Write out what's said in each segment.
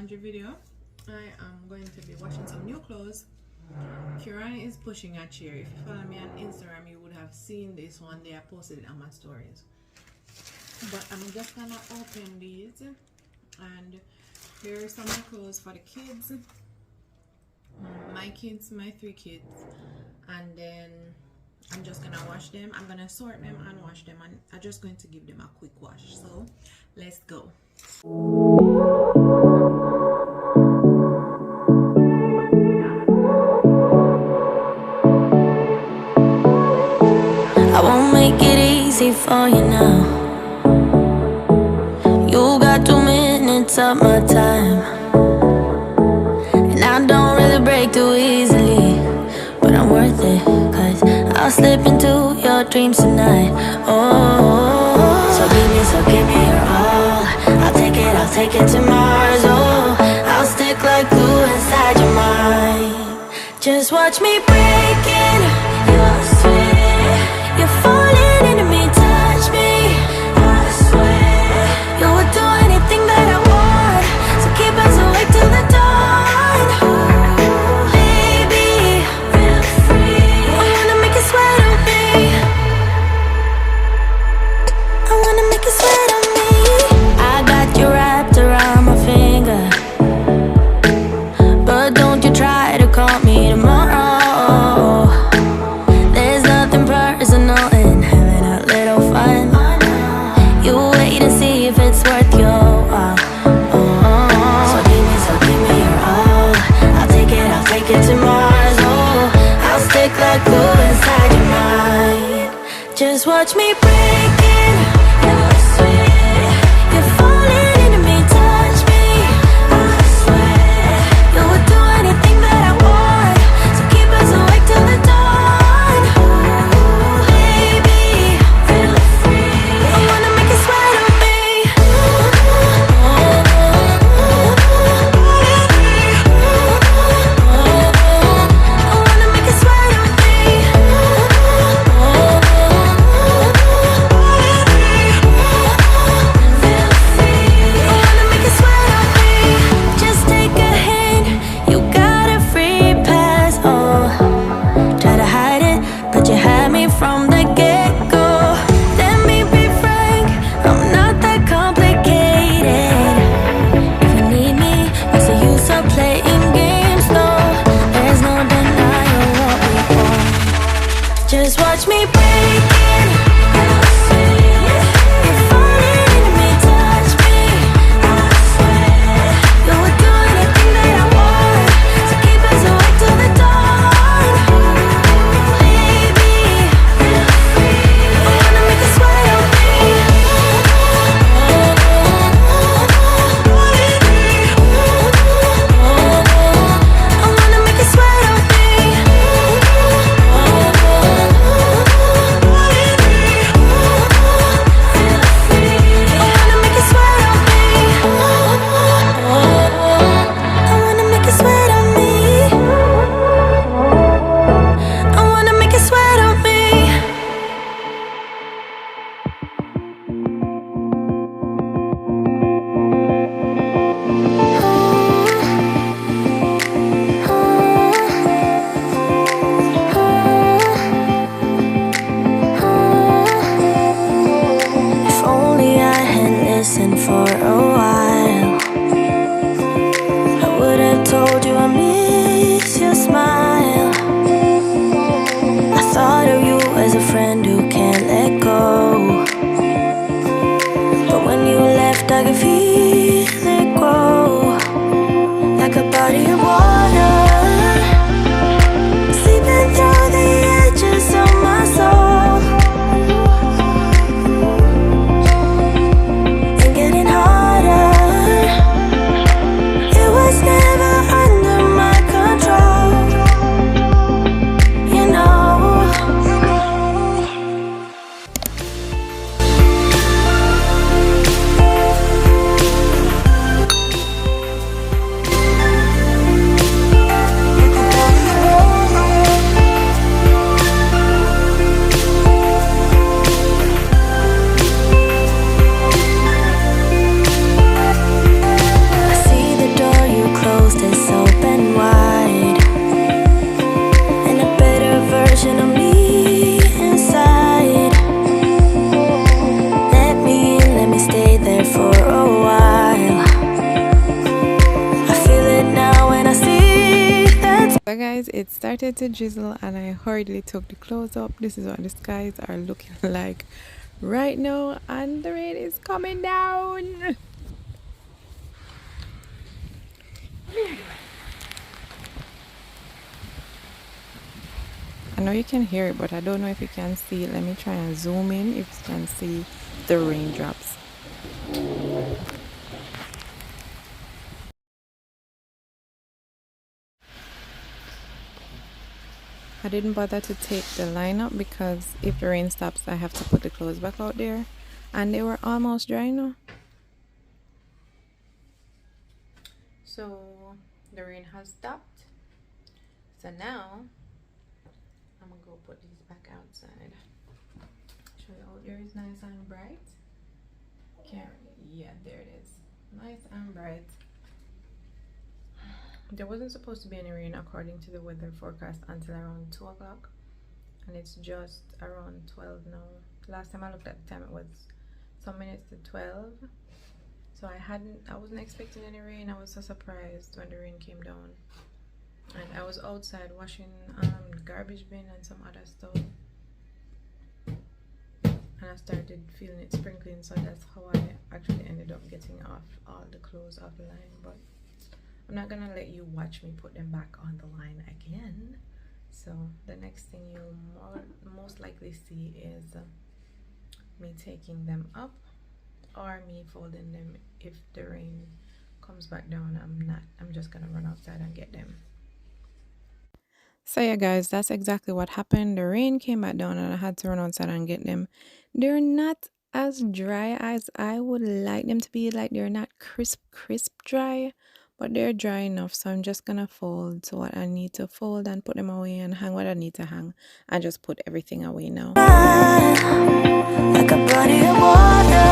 laundry video. I am going to be washing some new clothes. Kiran is pushing a chair. If you follow me on Instagram, you would have seen this one day. I posted it on my stories. But I'm just gonna open these, and here are some of the clothes for the kids. My kids, my 3 kids, and then I'm just gonna wash them. I'm gonna sort them and wash them, and I'm just going to give them a quick wash. So let's go. I won't make it easy for you now. You got 2 minutes of my time, and I don't really break too easily, but I'm worth it, 'cause I'll slip into your dreams tonight. Oh, so give me your all. I'll take it to Mars. Oh, I'll stick like glue inside your mind. Just watch me breaking your sweat. You're falling into me, touch me. I swear you would do anything that I want, so keep us awake till the dawn. Baby, feel free. I wanna make you sweat on me. I wanna make you sweat on me. I got you wrapped around my finger, but don't you try to call me tomorrow. There's nothing personal in having a little fun. You wait and see if it's worth your while. So give me your all. I'll take it to Mars. Oh, I'll stick like glue inside your mind. Just watch me breaking your sweat. You're falling into me, touch me. I swear you would do anything that I want, so keep us awake till the dawn. Baby, feel free. I wanna make you sweat on me. I wanna make you sweat on me. Feel free. I wanna make you sweat on me. Just take a hint, you got a free pass. Oh, try to hide it, but you had me from the get-go. Let me be frank, I'm not that complicated. If you need me, what's the use of playing games? No, there's no denying what we want. Just watch me breaking your sweat. You're falling into me, touch me. I swear you would do anything that I want, so keep us awake till the dawn. Baby, feel free. I wanna make you sweat on me. I wanna make you sweat on me. So guys, it started to drizzle and I hurriedly took the clothes up. This is what the skies are looking like right now, and the rain is coming down. I know you can hear it, but I don't know if you can see it. Let me try and zoom in if you can see the raindrops. I didn't bother to take the line up because if the rain stops, I have to put the clothes back out there, and they were almost dry now. So the rain has stopped. So now I'm gonna go put these back outside. Show you out there is nice and bright. Can't really, yeah, there it is. Nice and bright. There wasn't supposed to be any rain according to the weather forecast until around 2 o'clock, and it's just around 12 now. Last time I looked at the time, it was some minutes to 12. So I wasn't expecting any rain. I was so surprised when the rain came down, and I was outside washing garbage bin and some other stuff, and I started feeling it sprinkling. So that's how I actually ended up getting off all the clothes off the line. But I'm not gonna let you watch me put them back on the line again. So the next thing you'll most likely see is me taking them up, or me folding them if the rain comes back down. I'm just gonna run outside and get them. So yeah guys, that's exactly what happened. The rain came back down and I had to run outside and get them. They're not as dry as I would like them to be. Like, they're not crisp dry, but they're dry enough. So I'm just gonna fold to what I need to fold and put them away, and hang what I need to hang, and just put everything away now. Like a body of water,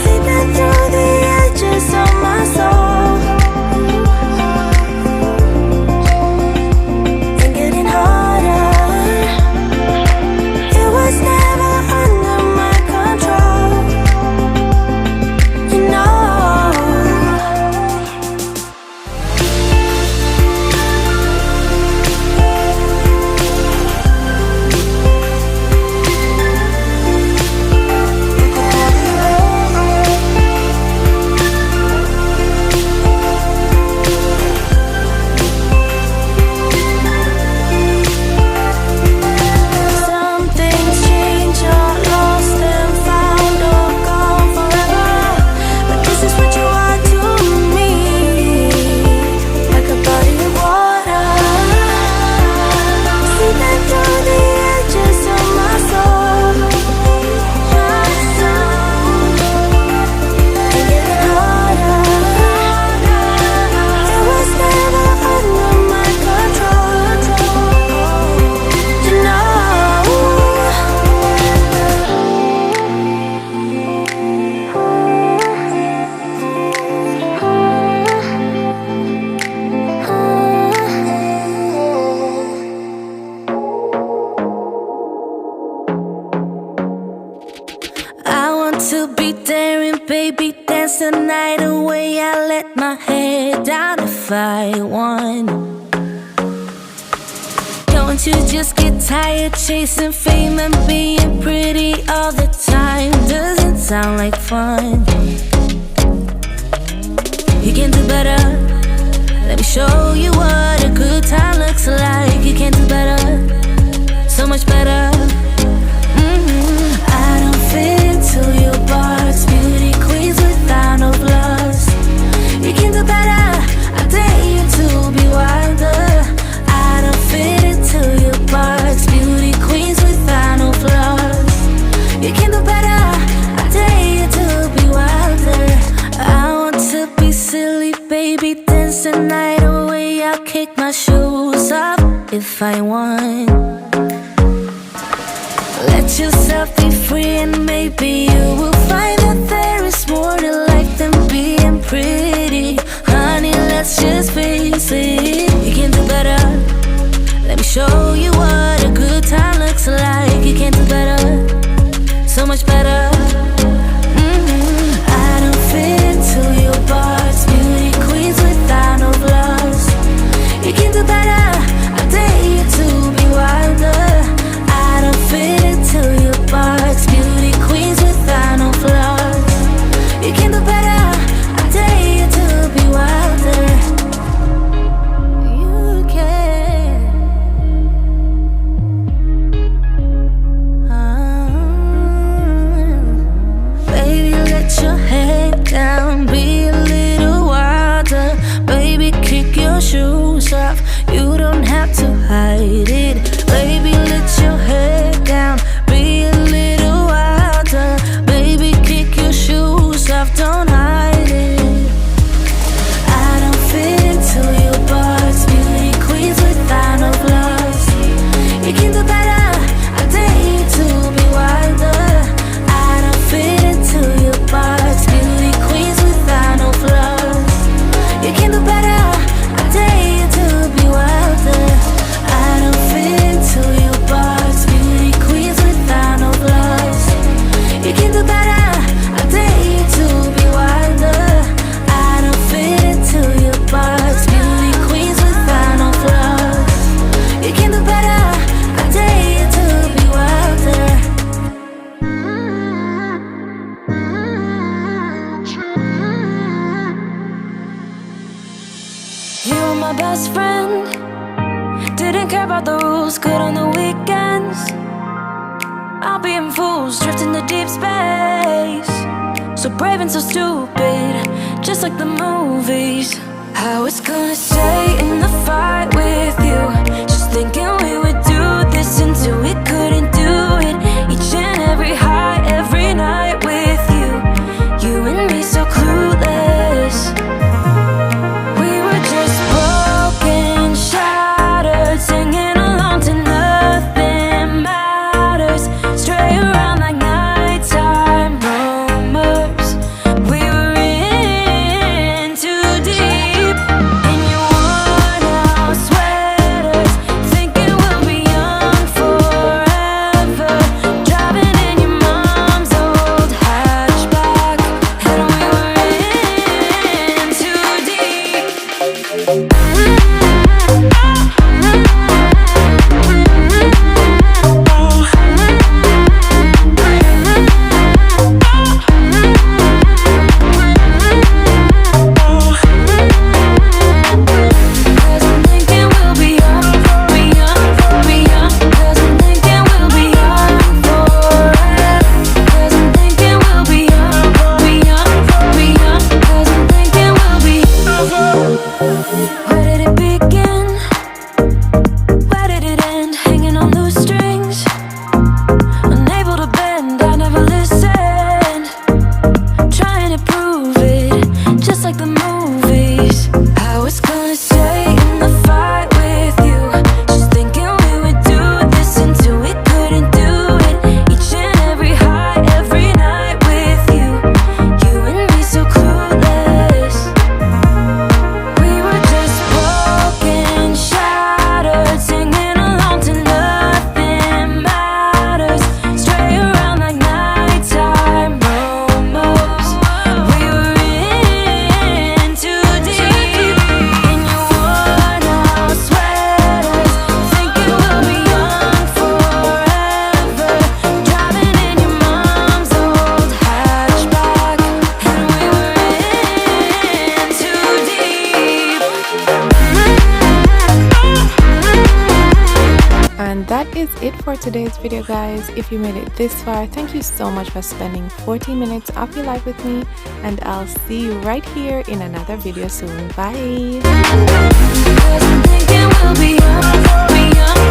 seeping through the edges of my soul, and getting harder. It was never under my control, you know. To be daring, baby, dance the night away. I let my head down if I won. Don't you just get tired chasing fame and being pretty all the time? Doesn't sound like fun. You can do better. Let me show you what a good time looks like. You can do better, so much better. I don't fit into your box, beauty queens without no flaws. You can do better, I dare you to be wilder. I don't fit into your box, beauty queens without no flaws. You can do better, I dare you to be wilder. I want to be silly, baby, dance the night away. I'll kick my shoes off if I want. Let yourself be free, and maybe you will find that there is more to life than being pretty. Honey, let's just face it. You can do better. Let me show you what a good time looks like. You can do better, so much better. I don't fit into your box, beauty queens without no flaws. my best friend. Didn't care about the rules, good on the weekends. I'll be in fools, drifting to deep space. So brave and so stupid, just like the movies. I was gonna stay in the fight with you, just thinking we would do this until we couldn't do it. Each and every high, every night with you, you and me so clueless. We were just broken, shattered, singing along to nothing matters. Stray around like nighttime rumors. We were in too deep. In your worn out sweaters, thinking we'll be young forever. Driving in your mom's old hatchback, and we were in too deep. Cause I'm thinking we'll be young, be young, be young. Cause I'm thinking we'll be young forever. Cause I'm thinking we'll be young, be young, be young. Cause I'm thinking we'll be. Where did it begin? Where did it end? Hanging on loose strings, unable to bend. I never listened, trying to prove it, just like the movies. I was gonna stay in the fight with you, just thinking we would do this until we couldn't do it. Each and every high, every night with you, you and me so clueless. We were just broken, shattered, singing along to nothing matters. Stray around like nighttime rumors. We were in too deep. In your worn out sweaters, thinking we'll be young forever. Driving in your mom's old hatchback, and we were in too deep. And that is it for today's video, guys. If you made it this far, thank you so much for spending 40 minutes of your life with me, and I'll see you right here in another video soon. Bye. Cause I'm thinking we'll be young, be young.